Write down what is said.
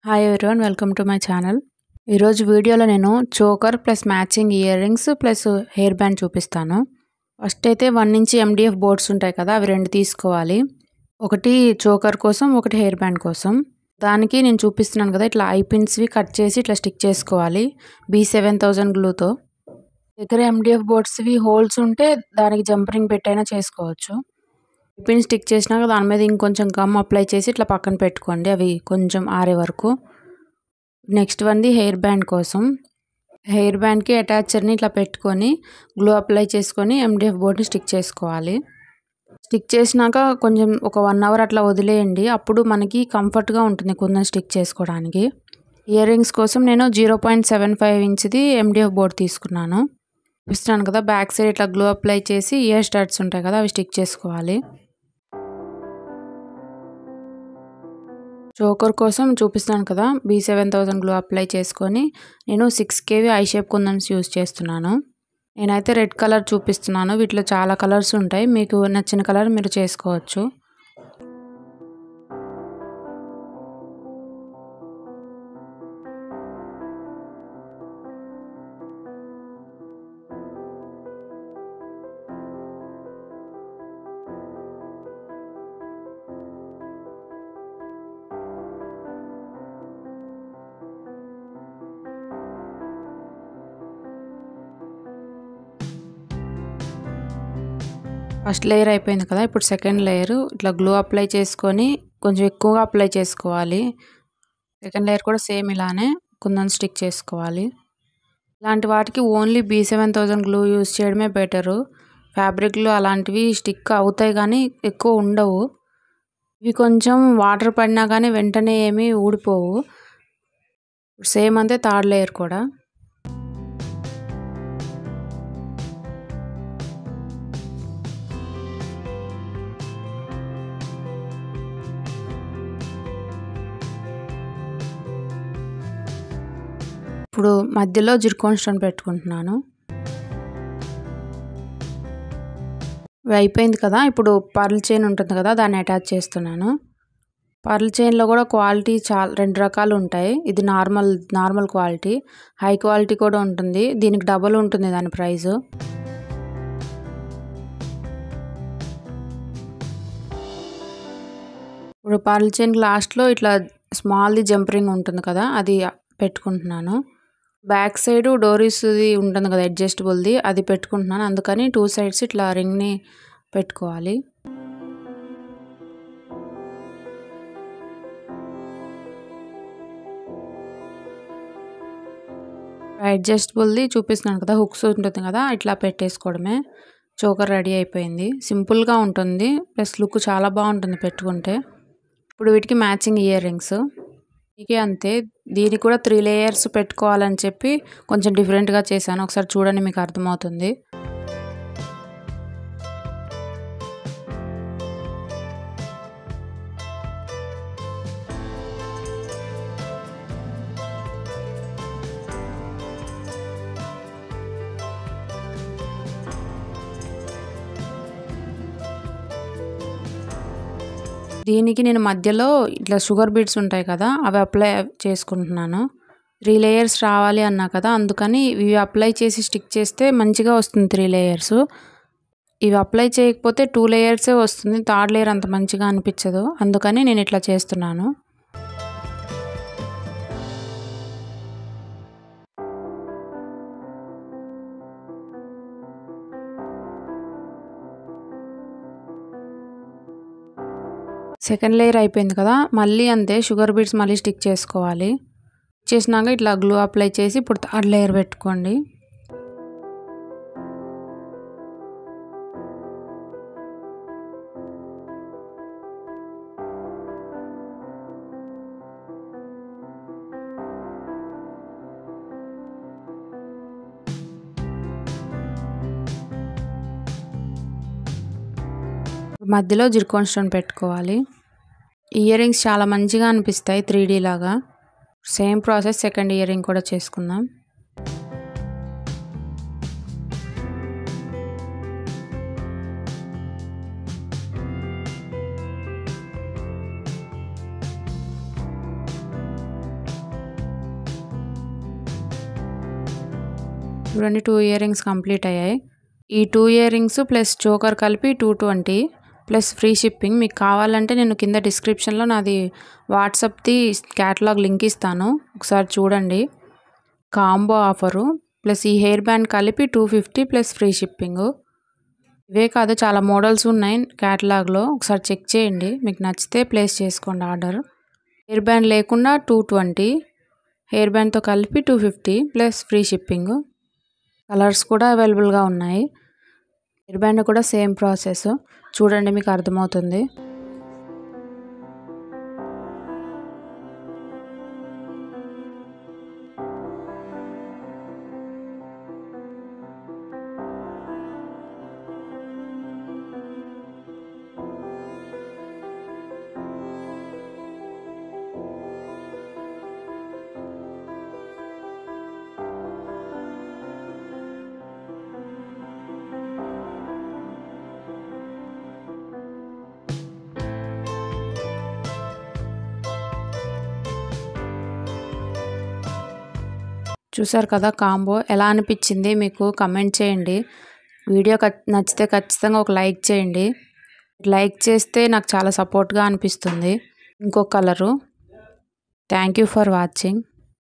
Hi everyone, welcome to my channel. ఈరోజు వీడియోలో నేను choker plus matching ear rings plus hair band చూపిస్తాను. First అయితే 1 ఇంచ్ MDF బోర్డ్స్ ఉంటాయి కదా, అవి 2 తీసుకోవాలి. ఒకటి చోకర్ కోసం, ఒకటి హెయిర్ బ్యాండ్ కోసం. దానికి నేను చూపిస్తున్నాను కదా, ఇట్లా ఐ పిన్స్వి కట్ చేసి ఇట్లా స్టిక్ చేసుకోవాలి B7000 గ్లూతో. దగ్గర MDF బోర్డ్స్వి హోల్స్ ఉంటే దానికి జంపరింగ్ పెట్టైనా చేసుకోవచ్చు. పిన్ స్టిక్ చేసినాక దాని మీద ఇంకొంచెం గమ్ అప్లై చేసి ఇట్లా పక్కన పెట్టుకోండి, అవి కొంచెం ఆరే వరకు. నెక్స్ట్ వన్ది హెయిర్ బ్యాండ్ కోసం. హెయిర్ బ్యాండ్కి అటాచర్ని ఇట్లా పెట్టుకొని గ్లూ అప్లై చేసుకొని MDF బోర్డ్ని స్టిక్ చేసుకోవాలి. స్టిక్ చేసినాక కొంచెం ఒక 1 అవర్ అట్లా వదిలేయండి, అప్పుడు మనకి కంఫర్ట్గా ఉంటుంది కుందన్ స్టిక్ చేసుకోవడానికి. ఇయర్ రింగ్స్ కోసం నేను 0.75 ఇంచ్ది MDF బోర్డ్ తీసుకున్నాను. చూపిస్తున్నాను కదా, బ్యాక్ సైడ్ ఇట్లా గ్లూ అప్లై చేసి ఇయర్ స్టడ్స్ ఉంటాయి కదా, అవి స్టిక్ చేసుకోవాలి. చోకర్ కోసం చూపిస్తున్నాను కదా, B7000 గ్లూ అప్లై చేసుకొని నేను 6 kV I shape kundans use చేస్తున్నాను. నేనైతే రెడ్ కలర్ చూపిస్తున్నాను, వీటిలో చాలా కలర్స్ ఉంటాయి, మీకు నచ్చిన కలర్ మీరు చేసుకోవచ్చు. ఫస్ట్ లేయర్ అయిపోయింది కదా, ఇప్పుడు సెకండ్ లేయర్ ఇట్లా గ్లూ అప్లై చేసుకొని కొంచెం ఎక్కువగా అప్లై చేసుకోవాలి. సెకండ్ లేయర్ కూడా సేమ్ ఇలానే కుందన్ స్టిక్ చేసుకోవాలి. ఇలాంటి వాటికి ఓన్లీ B7000 గ్లూ యూజ్ చేయడమే బెటరు. ఫ్యాబ్రిక్లు అలాంటివి స్టిక్ అవుతాయి కానీ ఎక్కువ ఉండవు. ఇవి కొంచెం వాటర్ పడినా కానీ వెంటనే ఏమీ ఊడిపోవు. సేమ్ అంతే థర్డ్ లేయర్ కూడా. ఇప్పుడు మధ్యలో జిర్కోన్ స్టోన్ పెట్టుకుంటున్నాను. అయిపోయింది కదా, ఇప్పుడు పర్ల్ చైన్ ఉంటుంది కదా, దాన్ని అటాచ్ చేస్తున్నాను. పర్ల్ చైన్లో కూడా క్వాలిటీ చాలా 2 రకాలు ఉంటాయి. ఇది నార్మల్ క్వాలిటీ, హై క్వాలిటీ కూడా ఉంటుంది. దీనికి డబల్ ఉంటుంది దాని ప్రైస్. ఇప్పుడు పర్ల్ చైన్ లాస్ట్లో ఇట్లా స్మాల్ది జంపరింగ్ ఉంటుంది కదా, అది పెట్టుకుంటున్నాను. బ్యాక్ సైడ్ డోరీస్ది ఉంటుంది కదా అడ్జస్టబుల్ది, అది పెట్టుకుంటున్నాను. అందుకని 2 సైడ్స్ ఇట్లా రింగ్ని పెట్టుకోవాలి. అడ్జస్టబుల్ది చూపిస్తున్నాను కదా, హుక్స్ ఉంటుంది కదా, ఇట్లా పెట్టేసుకోవడమే. చోకర్ రెడీ అయిపోయింది. సింపుల్గా ఉంటుంది, ప్లస్ లుక్ చాలా బాగుంటుంది పెట్టుకుంటే. ఇప్పుడు వీటికి మ్యాచింగ్ ఇయర్ రింగ్స్. ఇకే అంతే, దీనికి కూడా 3 లేయర్స్ పెట్టుకోవాలని చెప్పి కొంచెం డిఫరెంట్గా చేశాను. ఒకసారి చూడండి, మీకు అర్థమవుతుంది. దీనికి నేను మధ్యలో ఇట్లా షుగర్ బీడ్స్ ఉంటాయి కదా, అవి అప్లై చేసుకుంటున్నాను. 3 లేయర్స్ రావాలి అన్నా కదా, అందుకని ఇవి అప్లై చేసి స్టిక్ చేస్తే మంచిగా వస్తుంది 3 లేయర్స్. ఇవి అప్లై చేయకపోతే 2 లేయర్సే వస్తుంది, థర్డ్ లేయర్ అంత మంచిగా అనిపించదు. అందుకని నేను ఇట్లా చేస్తున్నాను. సెకండ్ లేయర్ అయిపోయింది కదా, మళ్ళీ అంతే షుగర్ బీడ్స్ మళ్ళీ స్టిక్ చేసుకోవాలి. చేసినాక ఇట్లా గ్లూ అప్లై చేసి ఇప్పుడు థర్డ్ లేయర్ పెట్టుకోండి. మధ్యలో జిర్కోన్ స్టోన్ పెట్టుకోవాలి. ఇయర్ రింగ్స్ చాలా మంచిగా అనిపిస్తాయి 3D లాగా. Same process second ear ring కూడా చేసుకుందాం. చూడండి 2 ఇయర్ రింగ్స్ కంప్లీట్ అయ్యాయి. ఈ 2 ఇయర్ రింగ్స్ ప్లస్ చోకర్ కలిపి 220 ప్లస్ ఫ్రీ షిప్పింగ్. మీకు కావాలంటే నేను కింద డిస్క్రిప్షన్లో నాది వాట్సాప్ది క్యాటలాగ్ లింక్ ఇస్తాను, ఒకసారి చూడండి. కాంబో ఆఫరు ప్లస్ ఈ హెయిర్ బ్యాండ్ కలిపి 250 ప్లస్ ఫ్రీ షిప్పింగ్. ఇవే కాదు చాలా మోడల్స్ ఉన్నాయి క్యాటలాగ్లో, ఒకసారి చెక్ చేయండి. మీకు నచ్చితే ప్లేస్ చేసుకోండి ఆర్డర్. హెయిర్ బ్యాండ్ లేకుండా 220, హెయిర్ బ్యాండ్తో కలిపి 250 ప్లస్ ఫ్రీ షిప్పింగ్. కలర్స్ కూడా అవైలబుల్గా ఉన్నాయి. హెయిర్ బ్యాండ్ కూడా సేమ్ ప్రాసెస్, చూడండి మీకు అర్థమవుతుంది. చూసారు కదా కాంబో, ఎలా అనిపించింది మీకు కామెంట్ చేయండి. వీడియో నచ్చితే ఖచ్చితంగా ఒక లైక్ చేయండి. లైక్ చేస్తే నాకు చాలా సపోర్ట్గా అనిపిస్తుంది. ఇంకో colour. Thank you for watching.